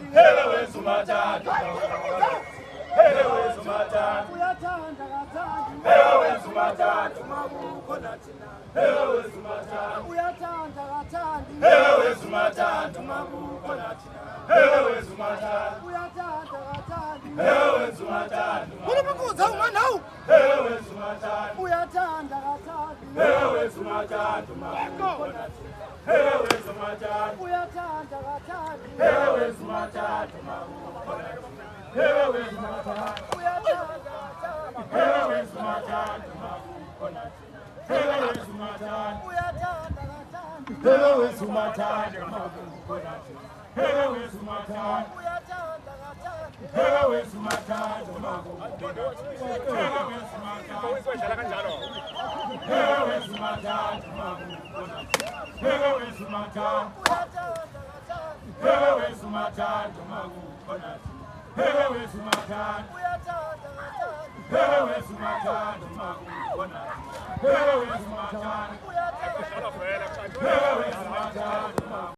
Ewe Sumatandi, ewe Sumatandi, ewe Sumatandi, ewe Sumatandi, ewe Sumatandi, ewe Sumatandi, ewe Sumatandi, Ulipokuza umwana huu. ewe Sumatandi, Uyatanda katandi. ewe Sumatandi, ewe Sumatandi, Uyatanda katandi. ewe Sumatandi, ewe Sumatandi, Uyatanda katandi. ewe Sumatandi, ewe Sumatandi, Uyatanda katandi. ewe Sumatandi, ewe Sumatandi, Uyatanda katandi. ewe Sumatandi, ewe Sumatandi, ewe Sumatandi, Uyatanda katandi. ewe Sumatandi, ewe Sumatandi, Uyatanda katandi. ewe Sumatandi, ewe Sumatandi,